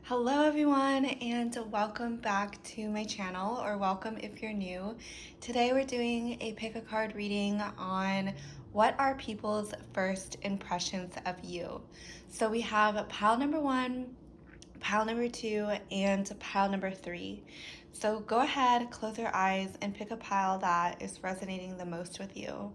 Hello everyone and welcome back to my channel, or welcome if you're new. Today we're doing a pick a card reading on what are people's first impressions of you. So we have pile number 1, pile number 2, and pile number 3. So go ahead, close your eyes, and pick a pile that is resonating the most with you.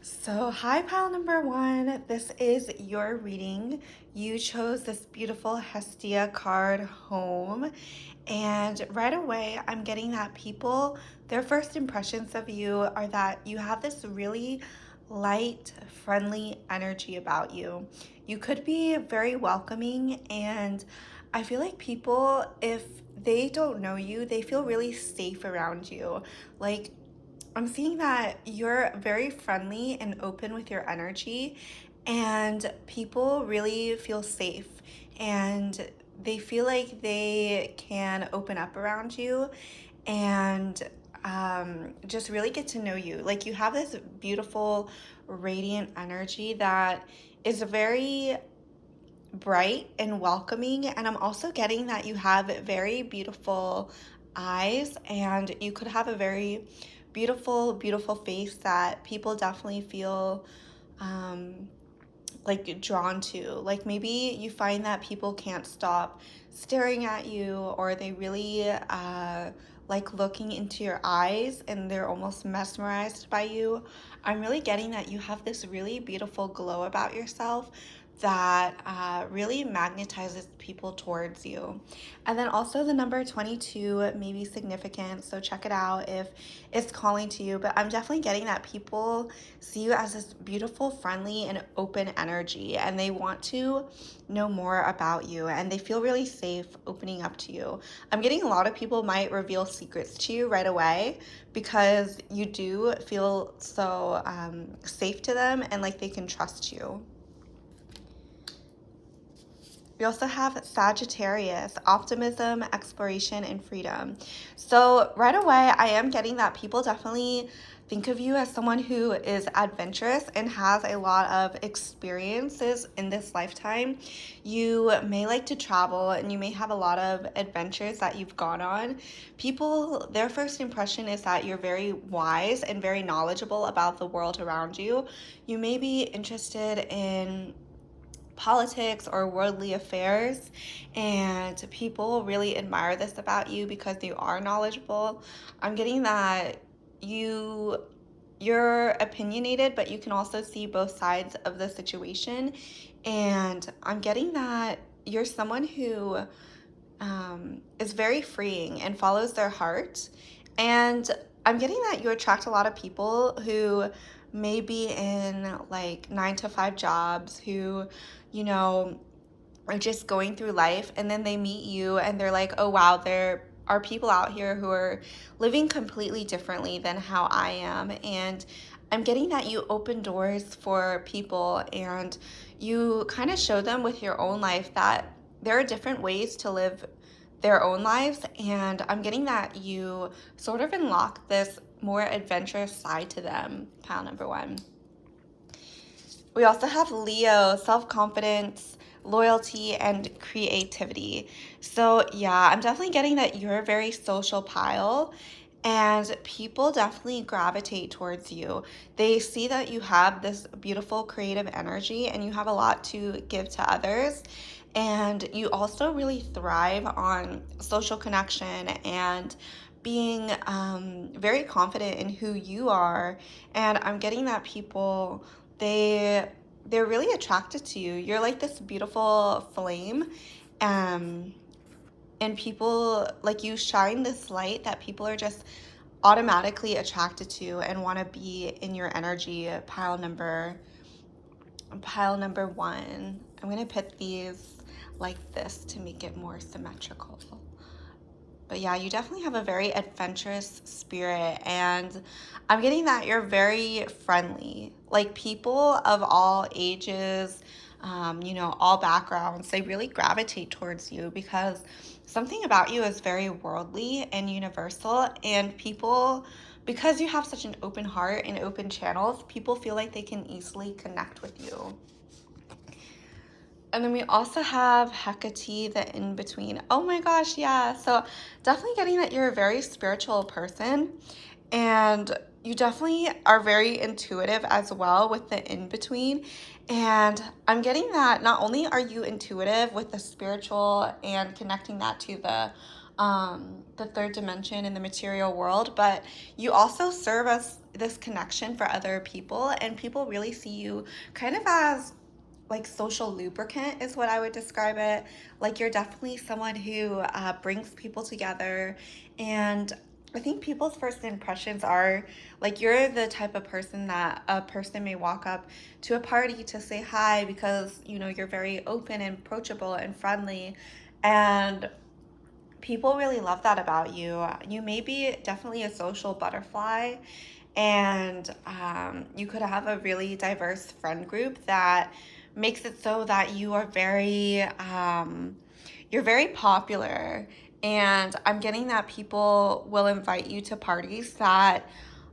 So, hi, pile number 1. This is your reading. You chose this beautiful Hestia card home. And right away, I'm getting that people, their first impressions of you are that you have this really light, friendly energy about you. You could be very welcoming, and I feel like people, if they don't know you, they feel really safe around you. Like, I'm seeing that you're very friendly and open with your energy, and people really feel safe and they feel like they can open up around you and just really get to know you. Like, you have this beautiful, radiant energy that is very bright and welcoming. And I'm also getting that you have very beautiful eyes, and you could have a very beautiful face that people definitely feel um, like drawn to. Like, maybe you find that people can't stop staring at you, or they really like looking into your eyes and they're almost mesmerized by you. I'm really getting that you have this really beautiful glow about yourself that really magnetizes people towards you. And then also the number 22 may be significant, so check it out if it's calling to you. But I'm definitely getting that people see you as this beautiful, friendly, and open energy, and they want to know more about you, and they feel really safe opening up to you. I'm getting a lot of people might reveal secrets to you right away because you do feel so safe to them and like they can trust you. We also have Sagittarius, optimism, exploration, and freedom. So right away, I am getting that people definitely think of you as someone who is adventurous and has a lot of experiences in this lifetime. You may like to travel and you may have a lot of adventures that you've gone on. People, their first impression is that you're very wise and very knowledgeable about the world around you. You may be interested in politics or worldly affairs, and people really admire this about you because you are knowledgeable. I'm getting that you're opinionated, but you can also see both sides of the situation. And I'm getting that you're someone who is very freeing and follows their heart. And I'm getting that you attract a lot of people who may be in like 9 to 5 jobs, who, you know, are just going through life, and then they meet you and they're like, oh wow, there are people out here who are living completely differently than how I am. And I'm getting that you open doors for people, and you kind of show them with your own life that there are different ways to live their own lives. And I'm getting that you sort of unlock this more adventurous side to them, pile number 1. We also have Leo, self-confidence, loyalty, and creativity. So yeah, I'm definitely getting that you're a very social pile, and people definitely gravitate towards you. They see that you have this beautiful creative energy and you have a lot to give to others. And you also really thrive on social connection and being very confident in who you are. And I'm getting that people, they're really attracted to you. You're like this beautiful flame. Um, and people, like, you shine this light that people are just automatically attracted to and want to be in your energy. Pile number 1. I'm going to put these like this to make it more symmetrical. But yeah, you definitely have a very adventurous spirit, and I'm getting that you're very friendly. Like, people of all ages, all backgrounds, they really gravitate towards you because something about you is very worldly and universal, and people because you have such an open heart and open channels, people feel like they can easily connect with you. And then we also have Hecate, the in between. Oh my gosh, yeah. So definitely getting that you're a very spiritual person, and you definitely are very intuitive as well with the in between. And I'm getting that not only are you intuitive with the spiritual and connecting that to the third dimension in the material world, but you also serve as this connection for other people, and people really see you kind of as like social lubricant is what I would describe it. Like you're definitely someone who brings people together, and I think people's first impressions are like you're the type of person that a person may walk up to a party to say hi because you know you're very open and approachable and friendly, and people really love that about you. You may be definitely a social butterfly, and you could have a really diverse friend group that makes it so that you're very popular. And I'm getting that people will invite you to parties that,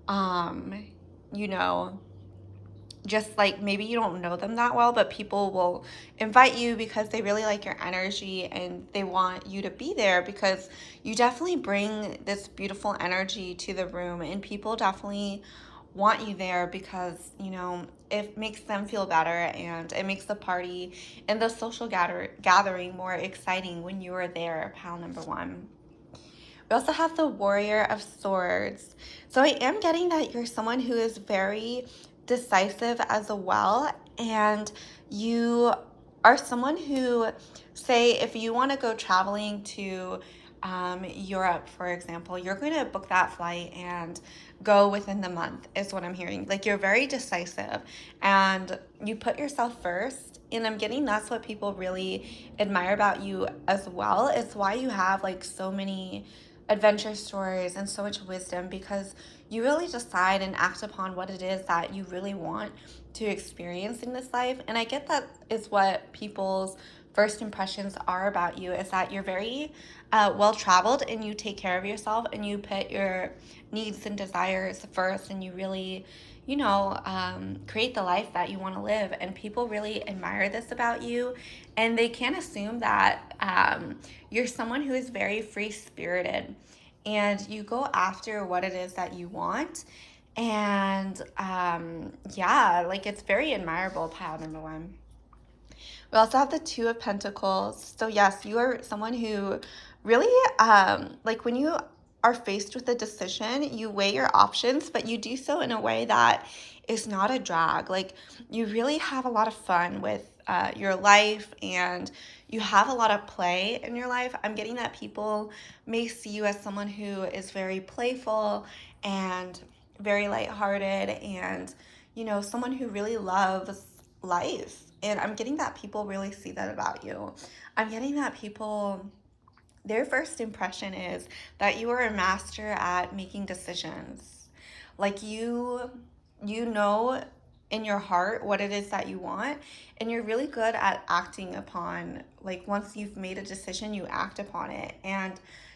um, you know, just like maybe you don't know them that well, but people will invite you because they really like your energy and they want you to be there because you definitely bring this beautiful energy to the room, and people definitely want you there because, you know, it makes them feel better and it makes the party and the social gathering more exciting when you are there, pal number one. We also have the Warrior of Swords. So I am getting that you're someone who is very decisive as well. And you are someone who, say, if you want to go traveling to Europe, for example, you're going to book that flight and go within the month, is what I'm hearing. Like you're very decisive and you put yourself first. And I'm getting that's what people really admire about you as well. It's why you have like so many adventure stories and so much wisdom because you really decide and act upon what it is that you really want to experience in this life. And I get that is what people's first impressions are about you, is that you're very well traveled and you take care of yourself and you put your needs and desires first, and you really, you know, create the life that you want to live. And people really admire this about you, and they can't assume that you're someone who is very free spirited and you go after what it is that you want. And yeah, like it's very admirable, pile number one. We also have the Two of Pentacles. So, yes, you are someone who really, like when you are faced with a decision, you weigh your options, but you do so in a way that is not a drag. Like, you really have a lot of fun with your life, and you have a lot of play in your life. I'm getting that people may see you as someone who is very playful and very lighthearted, and, you know, someone who really loves life. And I'm getting that people really see that about you. I'm getting that people, their first impression is that you are a master at making decisions. Like you know in your heart what it is that you want, and you're really good at acting upon, like once you've made a decision, you act upon it. And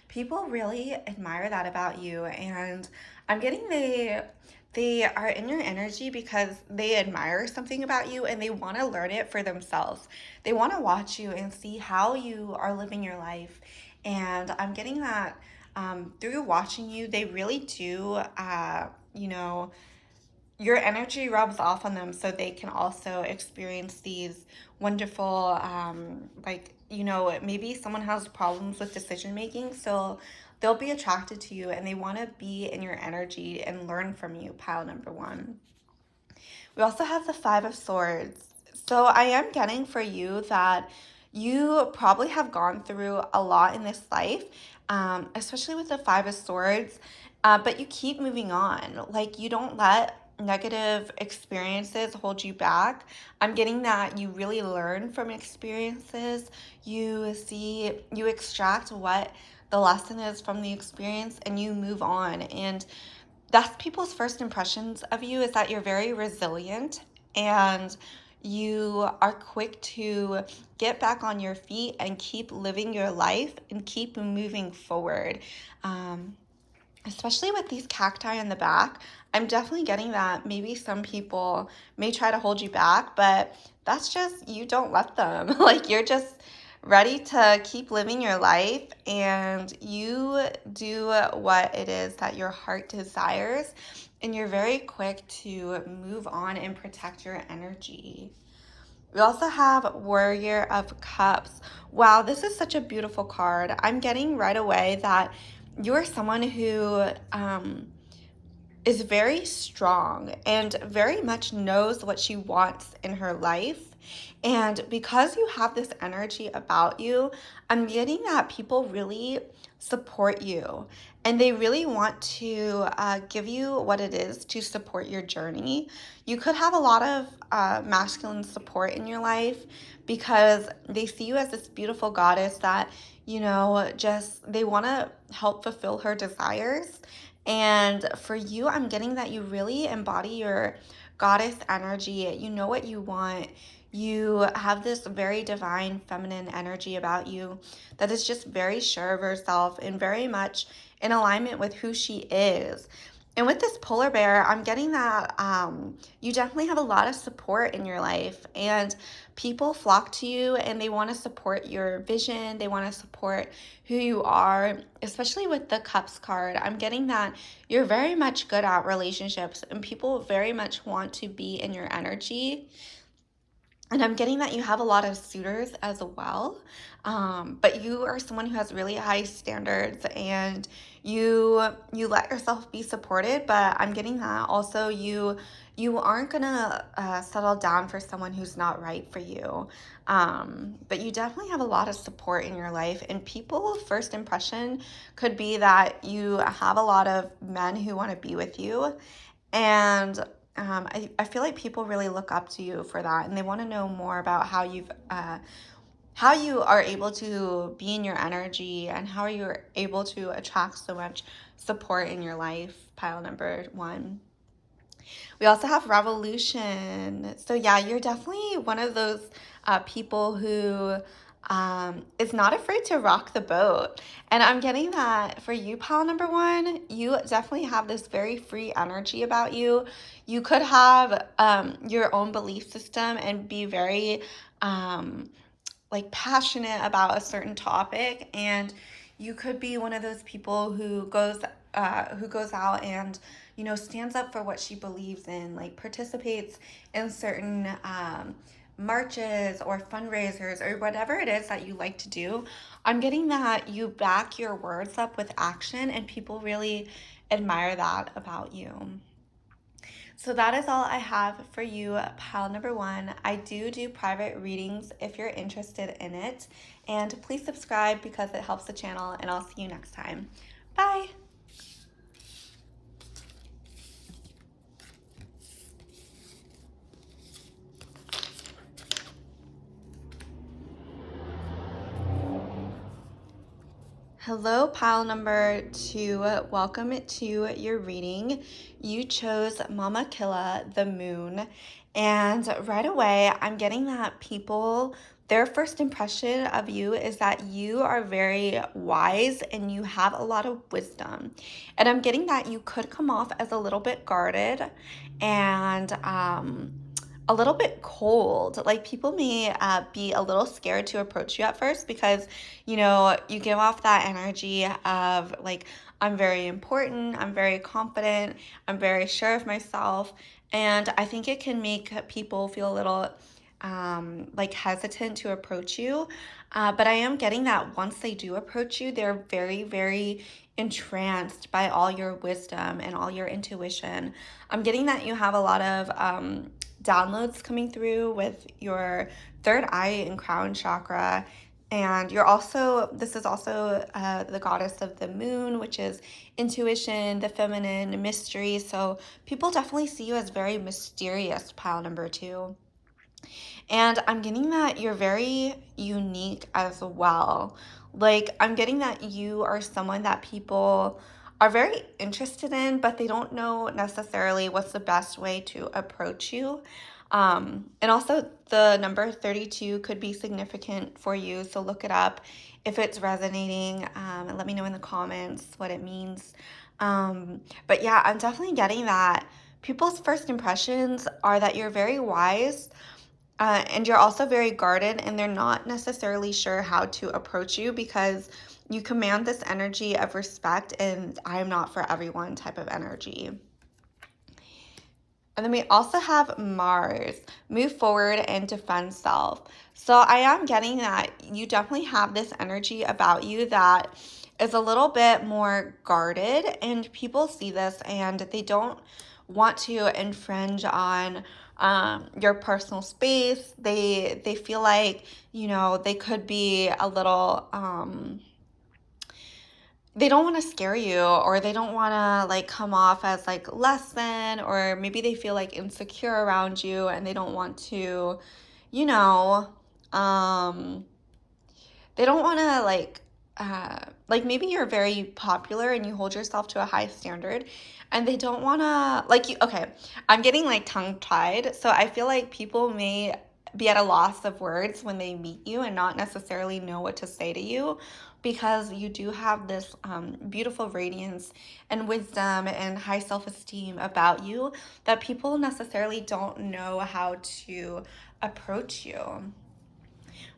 people really admire that about you. And I'm getting they are in your energy because they admire something about you and they want to learn it for themselves. They want to watch you and see how you are living your life. And I'm getting that through watching you, they really do, you know, your energy rubs off on them so they can also experience these wonderful, like, you know, maybe someone has problems with decision making, so they'll be attracted to you and they want to be in your energy and learn from you, pile number one. We also have the Five of Swords. So I am getting for you that you probably have gone through a lot in this life, especially with the Five of Swords, but you keep moving on. Like you don't let negative experiences hold you back. I'm getting that you really learn from experiences. You extract what the lesson is from the experience and you move on. And that's people's first impressions of you, is that you're very resilient and you are quick to get back on your feet and keep living your life and keep moving forward. Um, especially with these cacti in the back. I'm definitely getting that maybe some people may try to hold you back, but that's just you don't let them. Like you're just ready to keep living your life and you do what it is that your heart desires, and you're very quick to move on and protect your energy. We also have Warrior of Cups. Wow, this is such a beautiful card. I'm getting right away that you're someone who is very strong and very much knows what she wants in her life. And because you have this energy about you, I'm getting that people really support you and they really want to give you what it is to support your journey. You could have a lot of masculine support in your life because they see you as this beautiful goddess that, just they want to help fulfill her desires. And for you, I'm getting that you really embody your goddess energy. You know what you want. You have this very divine feminine energy about you that is just very sure of herself and very much in alignment with who she is. And with this polar bear, I'm getting that you definitely have a lot of support in your life, and people flock to you and they want to support your vision. They want to support who you are, especially with the Cups card. I'm getting that you're very much good at relationships and people very much want to be in your energy. And I'm getting that you have a lot of suitors as well. But you are someone who has really high standards and you let yourself be supported. But I'm getting that also you aren't gonna settle down for someone who's not right for you. But you definitely have a lot of support in your life, and people first impression could be that you have a lot of men who want to be with you. And I feel like people really look up to you for that, and they want to know more about how you are able to be in your energy and how you're able to attract so much support in your life. Pile number one. We also have Revolution. So yeah, you're definitely one of those people who is not afraid to rock the boat. And I'm getting that for you, pal number one, you definitely have this very free energy about you. You could have your own belief system and be very like passionate about a certain topic, and you could be one of those people who goes out and stands up for what she believes in, like participates in certain marches or fundraisers or whatever it is that you like to do. I'm getting that you back your words up with action, and people really admire that about you. So that is all I have for you, pile number one. I do private readings if you're interested in it. And please subscribe because it helps the channel, and I'll see you next time. Bye. Hello, pile number two. Welcome to your reading. You chose Mama Killa, the moon. And right away, I'm getting that people, their first impression of you is that you are very wise and you have a lot of wisdom. And I'm getting that you could come off as a little bit guarded and, a little bit cold. Like people may be a little scared to approach you at first because, you give off that energy of like, I'm very important, I'm very confident, I'm very sure of myself. And I think it can make people feel a little like hesitant to approach you. But I am getting that once they do approach you, they're very, very entranced by all your wisdom and all your intuition. I'm getting that you have a lot of downloads coming through with your third eye and crown chakra. And this is also the goddess of the moon, which is intuition, the feminine, mystery. So people definitely see you as very mysterious, pile number two. And I'm getting that you're very unique as well. Like, I'm getting that you are someone that people are very interested in, but they don't know necessarily what's the best way to approach you. And also, the number 32 could be significant for you, so look it up if it's resonating, and let me know in the comments what it means. But yeah, I'm definitely getting that people's first impressions are that you're very wise, and you're also very guarded, and they're not necessarily sure how to approach you because you command this energy of respect and I'm not for everyone type of energy. And then we also have Mars, move forward and defend self. So I am getting that you definitely have this energy about you that is a little bit more guarded, and people see this and they don't want to infringe on your personal space. They feel like, they could be a little they don't want to scare you, or they don't want to like come off as like less than, or maybe they feel like insecure around you and they don't want to, you know, um they don't want to like maybe you're very popular and you hold yourself to a high standard, and they don't want to like you. Okay, I'm getting like tongue tied, so I feel like people may be at a loss of words when they meet you and not necessarily know what to say to you, because you do have this beautiful radiance and wisdom and high self-esteem about you that people necessarily don't know how to approach you.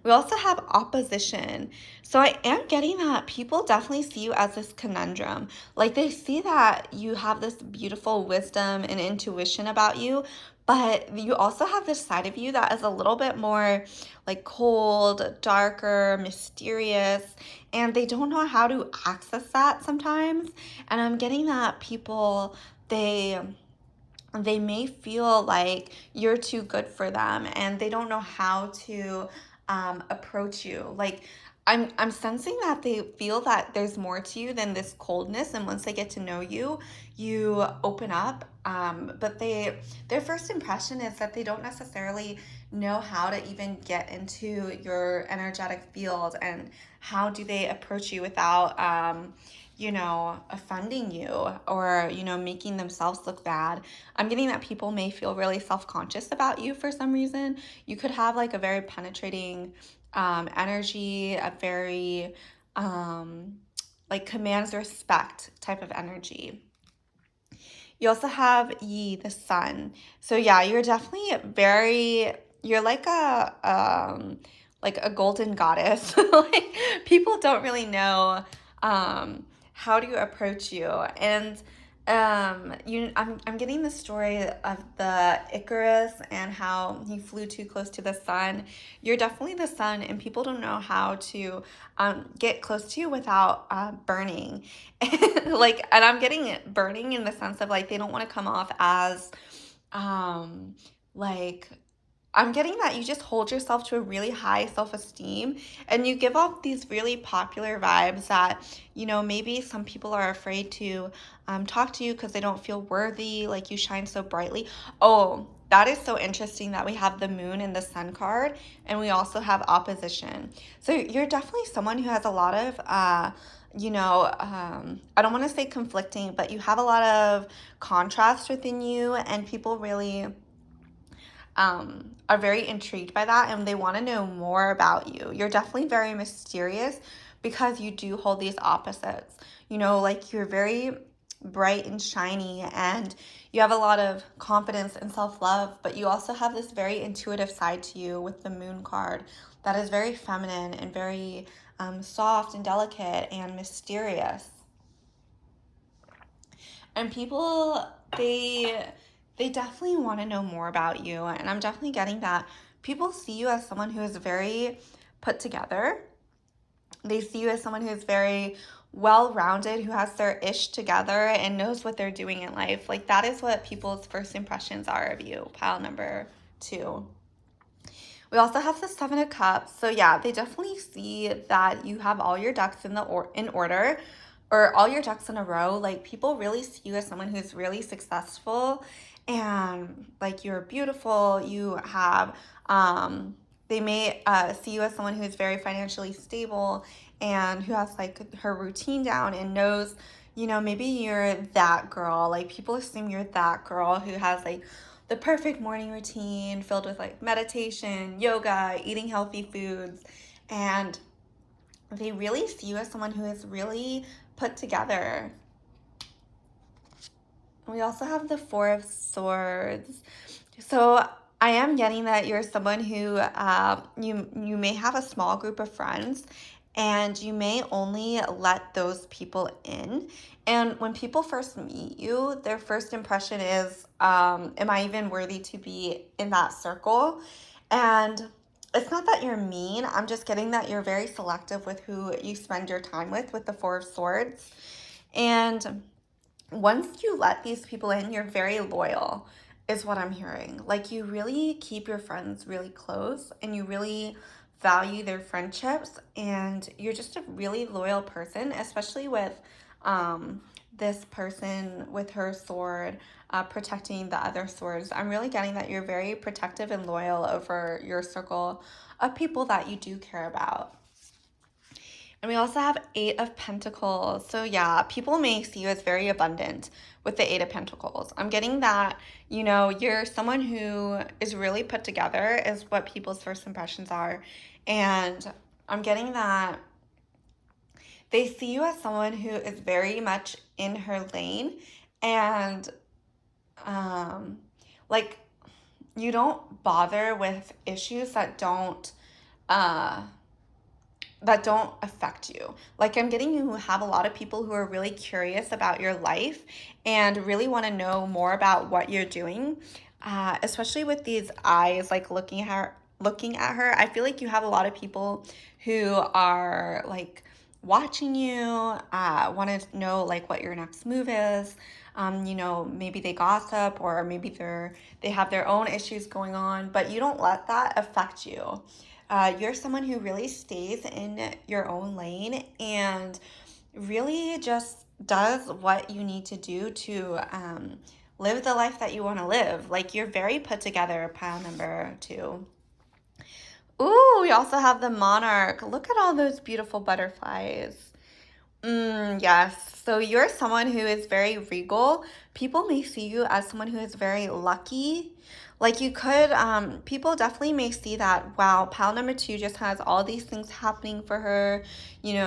We also have opposition. So I am getting that people definitely see you as this conundrum. Like they see that you have this beautiful wisdom and intuition about you, but you also have this side of you that is a little bit more like cold, darker, mysterious, and they don't know how to access that sometimes. And I'm getting that people, they may feel like you're too good for them and they don't know how to approach you. Like I'm sensing that they feel that there's more to you than this coldness, and once they get to know you, you open up. But their first impression is that they don't necessarily know how to even get into your energetic field, and how do they approach you without offending you, or making themselves look bad. I'm getting that people may feel really self-conscious about you for some reason. You could have like a very penetrating energy, a very like commands respect type of energy. You also have Yi, the sun. So yeah, you're definitely you're like a golden goddess. Like people don't really know how to approach you. And I'm getting the story of the Icarus and how he flew too close to the sun. You're definitely the sun, and people don't know how to get close to you without burning. And I'm getting it burning in the sense of like they don't want to come off as um like I'm getting that you just hold yourself to a really high self-esteem, and you give off these really popular vibes that, maybe some people are afraid to talk to you because they don't feel worthy, like you shine so brightly. Oh, that is so interesting that we have the moon and the sun card, and we also have opposition. So you're definitely someone who has a lot of, I don't want to say conflicting, but you have a lot of contrast within you, and people really are very intrigued by that and they want to know more about you. You're definitely very mysterious because you do hold these opposites. Like you're very bright and shiny, and you have a lot of confidence and self love, but you also have this very intuitive side to you with the moon card that is very feminine and very soft and delicate and mysterious. And people, they definitely want to know more about you, and I'm definitely getting that people see you as someone who is very put together. They see you as someone who is very well-rounded, who has their ish together and knows what they're doing in life. Like that is what people's first impressions are of you. Pile number 2. We also have the Seven of Cups. So yeah, they definitely see that you have all your ducks in order, or all your ducks in a row. Like people really see you as someone who's really successful, and like you're beautiful. You have they may see you as someone who's very financially stable and who has like her routine down and knows, maybe you're that girl. Like people assume you're that girl who has like the perfect morning routine filled with like meditation, yoga, eating healthy foods, and they really see you as someone who is really put together. We also have the Four of Swords. So I am getting that you're someone who you may have a small group of friends, and you may only let those people in. And when people first meet you, their first impression is, am I even worthy to be in that circle? And it's not that you're mean. I'm just getting that you're very selective with who you spend your time with the Four of Swords. And once you let these people in, you're very loyal, is what I'm hearing. Like, you really keep your friends really close and you really value their friendships, and you're just a really loyal person, especially with um, this person with her sword protecting the other swords. I'm really getting that you're very protective and loyal over your circle of people that you do care about. And we also have Eight of Pentacles. So yeah, people may see you as very abundant with the Eight of Pentacles. I'm getting that, you're someone who is really put together, is what people's first impressions are. And I'm getting that they see you as someone who is very much in her lane, and um like, you don't bother with issues uh that don't affect you. Like, I'm getting you have a lot of people who are really curious about your life and really want to know more about what you're doing. Especially with these eyes, like looking at her. I feel like you have a lot of people who are like watching you, want to know like what your next move is. Maybe they gossip, or maybe they have their own issues going on, but you don't let that affect you. You're someone who really stays in your own lane and really just does what you need to do to live the life that you want to live. Like, you're very put together, pile number two. Ooh, we also have the monarch. Look at all those beautiful butterflies. Yes. So you're someone who is very regal. People may see you as someone who is very lucky. Like, people definitely may see that, wow, pal number two just has all these things happening for her.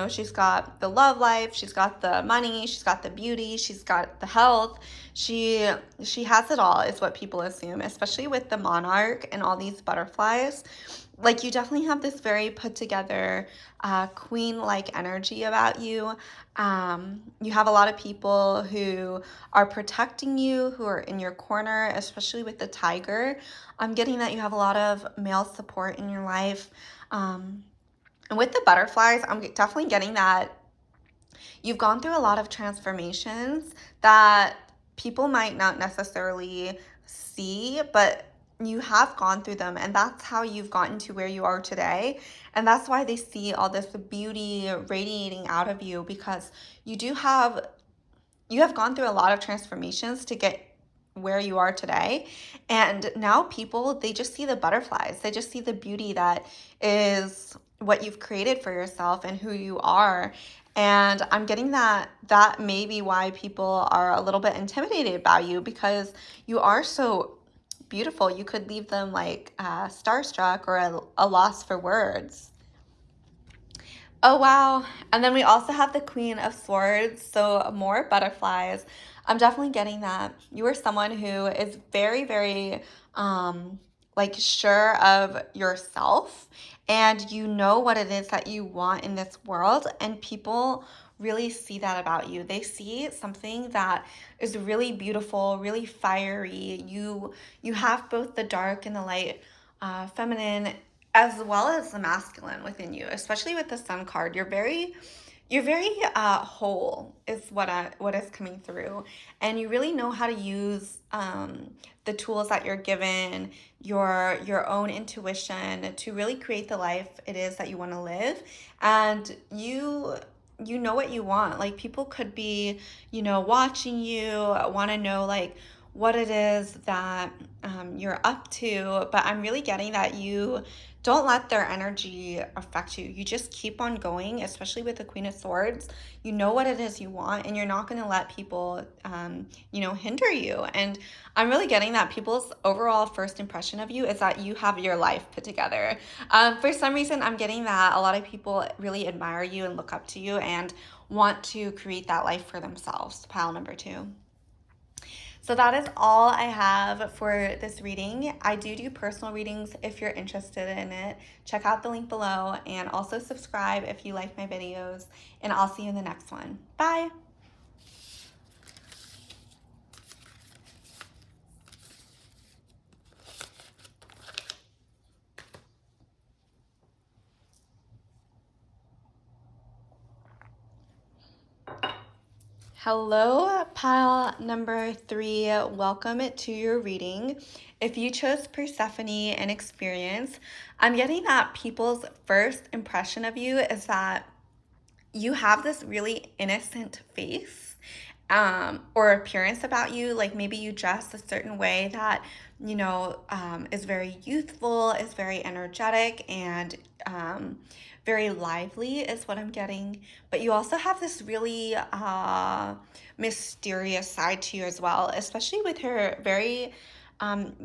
She's got the love life, she's got the money, she's got the beauty, she's got the health. She has it all, is what people assume, especially with the monarch and all these butterflies. Like, you definitely have this very put together queen like energy about you. You have a lot of people who are protecting you, who are in your corner, especially with the tiger. I'm getting that you have a lot of male support in your life. And with the butterflies, I'm definitely getting that you've gone through a lot of transformations that people might not necessarily see, but you have gone through them, and that's how you've gotten to where you are today. And that's why they see all this beauty radiating out of you, because you have gone through a lot of transformations to get where you are today. And now people, they just see the butterflies. They just see the beauty that is what you've created for yourself and who you are. And I'm getting that may be why people are a little bit intimidated by you, because you are so beautiful. You could leave them like starstruck or a loss for words. Oh, wow. And then we also have the Queen of Swords, so more butterflies. I'm definitely getting that. You are someone who is very, very like sure of yourself, and you know what it is that you want in this world, and people really see that about you. They see something that is really beautiful, really fiery. You have both the dark and the light, feminine, as well as the masculine within you, especially with the sun card. You're very whole, is what is coming through, and you really know how to use the tools that you're given, your own intuition, to really create the life it is that you want to live. And you know what you want. Like, people could be watching you, want to know like what it is that you're up to, but I'm really getting that you don't let their energy affect you. You just keep on going, especially with the Queen of Swords. You know what it is you want, and you're not going to let people, hinder you. And I'm really getting that people's overall first impression of you is that you have your life put together. For some reason, I'm getting that a lot of people really admire you and look up to you and want to create that life for themselves. Pile number two. So that is all I have for this reading. I do personal readings if you're interested in it. Check out the link below and also subscribe if you like my videos. And I'll see you in the next one. Bye. Hello, pile number 3. Welcome to your reading. If you chose Persephone and Experience, I'm getting that people's first impression of you is that you have this really innocent face or appearance about you. Like maybe you dress a certain way that, is very youthful, is very energetic, and very lively is what I'm getting. But you also have this really mysterious side to you as well, especially with her very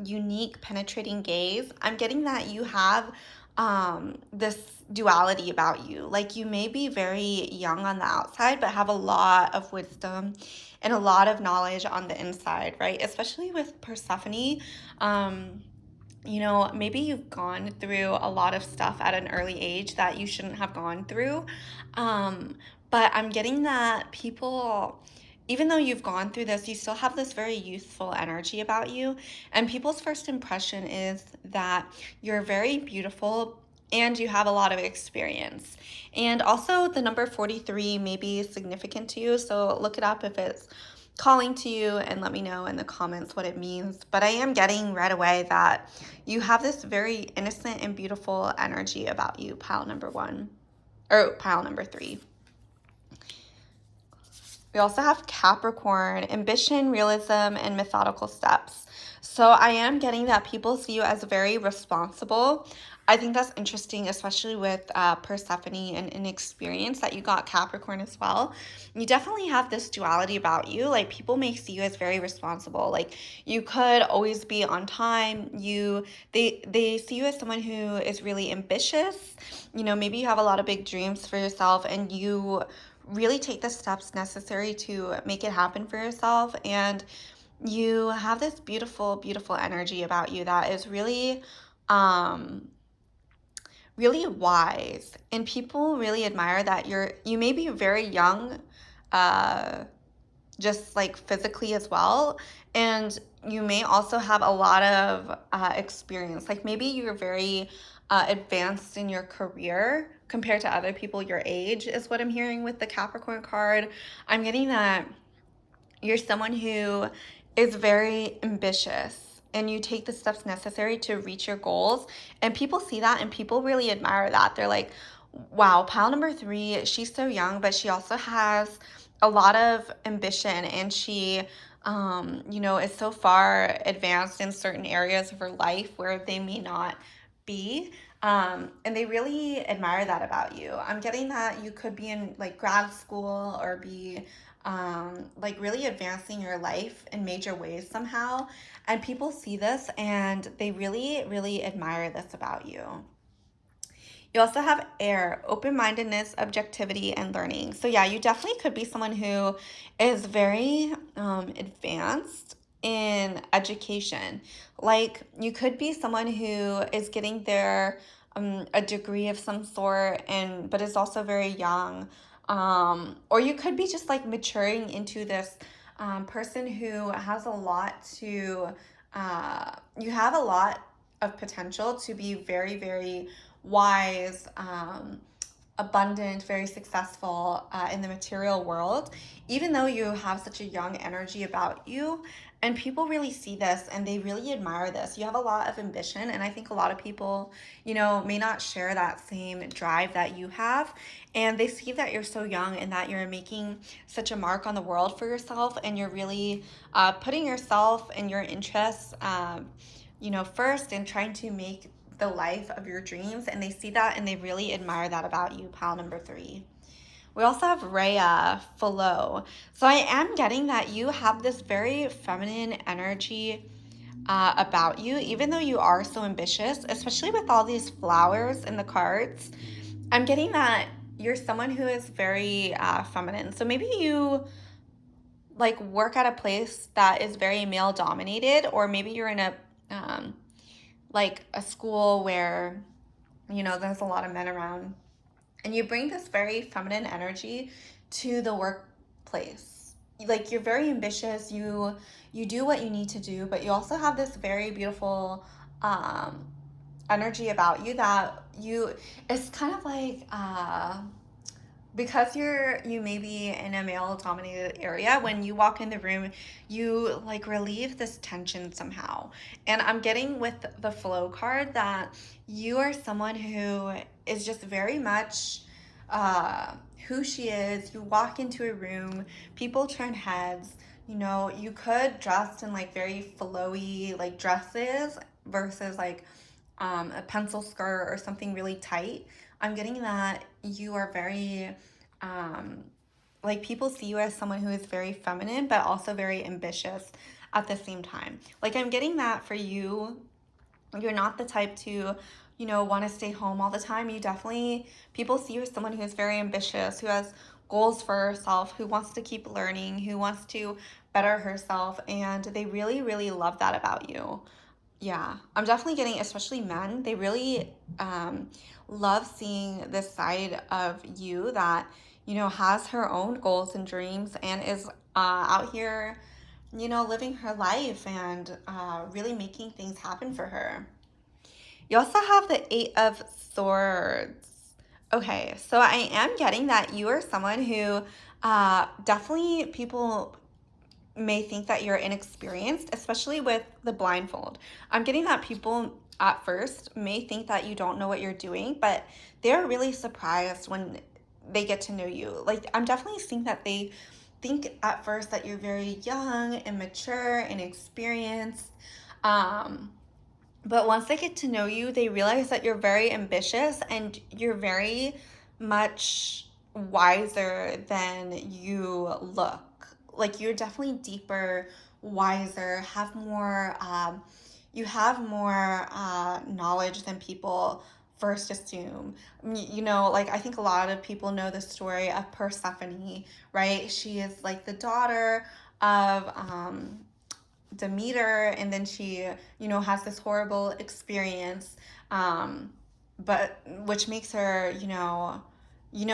unique, penetrating gaze. I'm getting that you have this duality about you. Like you may be very young on the outside, but have a lot of wisdom and a lot of knowledge on the inside, right? Especially with Persephone. Maybe you've gone through a lot of stuff at an early age that you shouldn't have gone through. But I'm getting that people, even though you've gone through this, you still have this very youthful energy about you. And people's first impression is that you're very beautiful and you have a lot of experience. And also, the number 43 may be significant to you. So look it up if it's calling to you and let me know in the comments what it means. But I am getting right away that you have this very innocent and beautiful energy about you, pile number 1, or pile number 3. We also have Capricorn, ambition, realism, and methodical steps. So I am getting that people see you as very responsible. I think that's interesting, especially with Persephone and Experience, that you got Capricorn as well. You definitely have this duality about you. Like people may see you as very responsible. Like you could always be on time. They see you as someone who is really ambitious. Maybe you have a lot of big dreams for yourself, and you really take the steps necessary to make it happen for yourself. And you have this beautiful, beautiful energy about you that is really, really wise. And people really admire that you may be very young, just like physically as well. And you may also have a lot of experience. Like maybe you're very advanced in your career compared to other people your age, is what I'm hearing with the Capricorn card. I'm getting that you're someone who is very ambitious and you take the steps necessary to reach your goals. And people see that and people really admire that. They're like, wow, pile number 3, she's so young, but she also has a lot of ambition, and she is so far advanced in certain areas of her life where they may not be. And they really admire that about you. I'm getting that you could be in like grad school or be like really advancing your life in major ways somehow. And people see this and they really, really admire this about you. You also have air, open-mindedness, objectivity, and learning. So yeah, you definitely could be someone who is very advanced in education. Like you could be someone who is getting their a degree of some sort, but is also very young. Or you could be just like maturing into this person who has a lot to. You have a lot of potential to be very, very wise, abundant, very successful in the material world, even though you have such a young energy about you. And people really see this and they really admire this. You have a lot of ambition, and I think a lot of people, may not share that same drive that you have. And they see that you're so young and that you're making such a mark on the world for yourself, and you're really putting yourself and your interests, first, and trying to make the life of your dreams. And they see that and they really admire that about you, pile number 3. We also have Rhea, Philo. So I am getting that you have this very feminine energy about you, even though you are so ambitious, especially with all these flowers in the cards. I'm getting that you're someone who is very feminine. So maybe you like work at a place that is very male dominated, or maybe you're in a um, like a school where there's a lot of men around, and you bring this very feminine energy to the workplace. Like you're very ambitious, you do what you need to do, but you also have this very beautiful um energy about you that you it's kind of like because you may be in a male dominated area, when you walk in the room you like relieve this tension somehow. And I'm getting with the flow card that you are someone who is just very much uh who she is. You walk into a room, people turn heads. You could dress in like very flowy like dresses versus like a pencil skirt or something really tight. I'm getting that you are very, um, like people see you as someone who is very feminine, but also very ambitious at the same time. Like I'm getting that for you. You're not the type to, want to stay home all the time. You definitely, people see you as someone who's very ambitious, who has goals for herself, who wants to keep learning, who wants to better herself. And they really, really love that about you. Yeah, I'm definitely getting, especially men, they really love seeing this side of you that, has her own goals and dreams and is out here, living her life and really making things happen for her. You also have the Eight of Swords. Okay, so I am getting that you are someone who definitely people may think that you're inexperienced, especially with the blindfold. I'm getting that people at first may think that you don't know what you're doing, but they're really surprised when they get to know you. Like, I'm definitely seeing that they think at first that you're very young and mature and experienced. Um, but once they get to know you, they realize that you're very ambitious and you're very much wiser than you look. Like you're definitely deeper, wiser, you have more knowledge than people first assume. Like I think a lot of people know the story of Persephone, right? She is like the daughter of Demeter, and then she, has this horrible experience, but which makes her,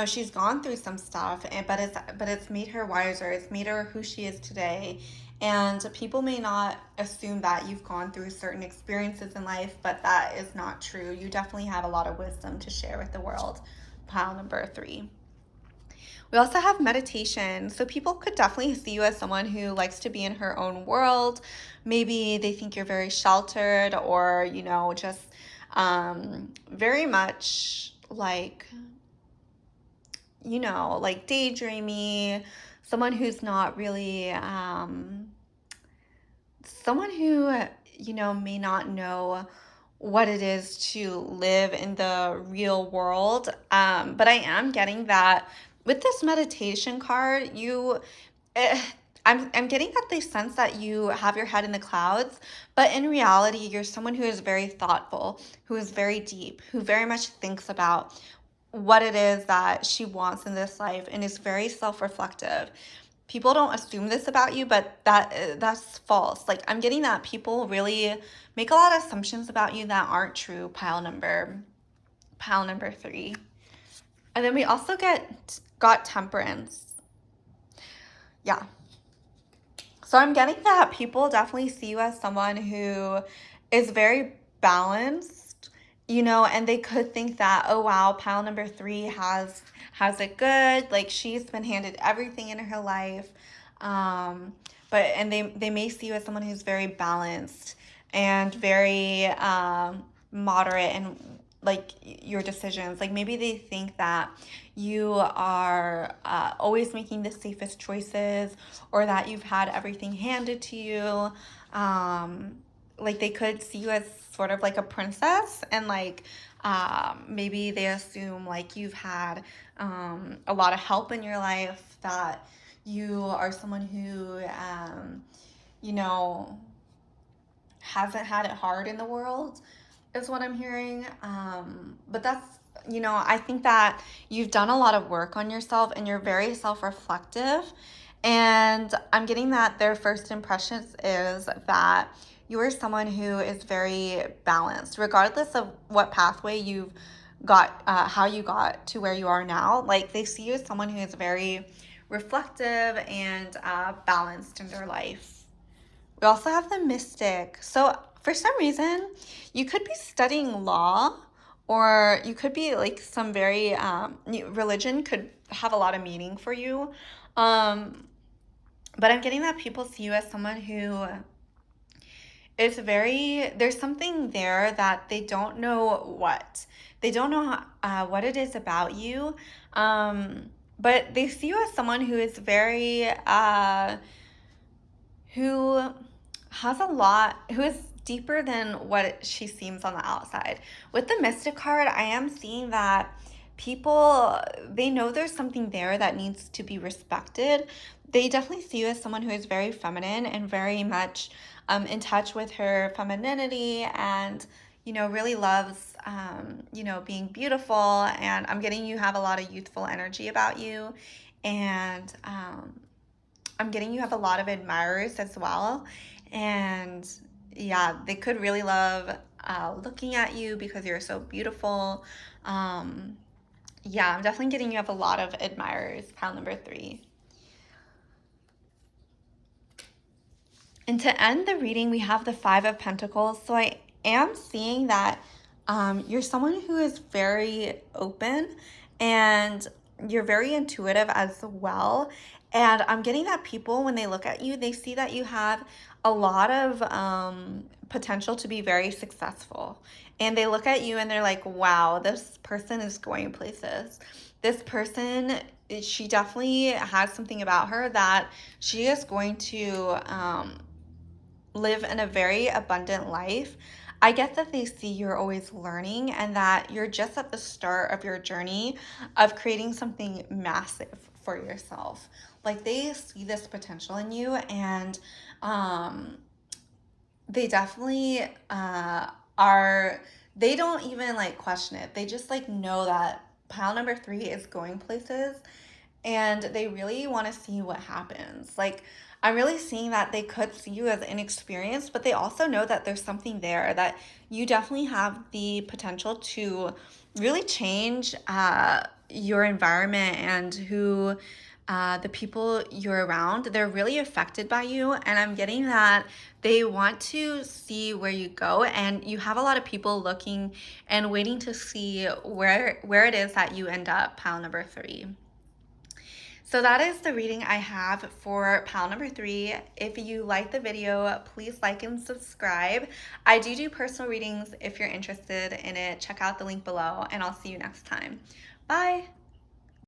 she's gone through some stuff, and but it's made her wiser. It's made her who she is today. And people may not assume that you've gone through certain experiences in life, but that is not true. You definitely have a lot of wisdom to share with the world. Pile number 3. We also have meditation. So people could definitely see you as someone who likes to be in her own world. Maybe they think you're very sheltered, or, just very much like, like daydreamy, someone who's not really, someone who, may not know what it is to live in the real world. But I am getting that with this meditation card, eh, I'm getting that they sense that you have your head in the clouds, but in reality, you're someone who is very thoughtful, who is very deep, who very much thinks about what it is that she wants in this life and is very self-reflective. People don't assume this about you, but that's false. Like I'm getting that people really make a lot of assumptions about you that aren't true. Pile number 3. And then we also got temperance. Yeah. So I'm getting that people definitely see you as someone who is very balanced, and they could think that, oh wow, pile number 3 has it good. Like she's been handed everything in her life. Um, and they may see you as someone who's very balanced and very moderate and like your decisions. Like maybe they think that you are always making the safest choices, or that you've had everything handed to you. Like they could see you as sort of like a princess, and like maybe they assume like you've had a lot of help in your life, that you are someone who you know hasn't had it hard in the world, is what I'm hearing. But that's, I think that you've done a lot of work on yourself and you're very self reflective. And I'm getting that their first impressions is that you are someone who is very balanced, regardless of what pathway you've got, how you got to where you are now. Like they see you as someone who is very reflective and balanced in their life. We also have the mystic. So for some reason, you could be studying law, or you could be like some very religion could have a lot of meaning for you. Um, but I'm getting that people see you as someone who is very, there's something there that they don't know what. They don't know what it is about you. But they see you as someone who is very, who has a lot, who is deeper than what she seems on the outside. With the Mystic card, I am seeing that people, they know there's something there that needs to be respected. They definitely see you as someone who is very feminine and very much in touch with her femininity, and really loves being beautiful. And I'm getting you have a lot of youthful energy about you, and I'm getting you have a lot of admirers as well. And yeah, they could really love looking at you because you're so beautiful. Um, yeah, I'm definitely getting you have a lot of admirers, pile number 3. And to end the reading, we have the 5 of Pentacles. So I am seeing that you're someone who is very open, and you're very intuitive as well. And I'm getting that people, when they look at you, they see that you have a lot of potential to be very successful. And they look at you and they're like, wow, this person is going places. This person, she definitely has something about her that she is going to live in a very abundant life. I get that they see you're always learning and that you're just at the start of your journey of creating something massive for yourself. Like they see this potential in you, and they definitely are, they don't even like question it. They just like know that pile number 3 is going places, and they really want to see what happens. Like, I'm really seeing that they could see you as inexperienced, but they also know that there's something there, that you definitely have the potential to really change your environment and who. The people you're around, they're really affected by you, and I'm getting that they want to see where you go, and you have a lot of people looking and waiting to see where it is that you end up, pile number 3. So that is the reading I have for pile number 3. If you like the video, please like and subscribe. I do personal readings if you're interested in it. Check out the link below, and I'll see you next time. Bye.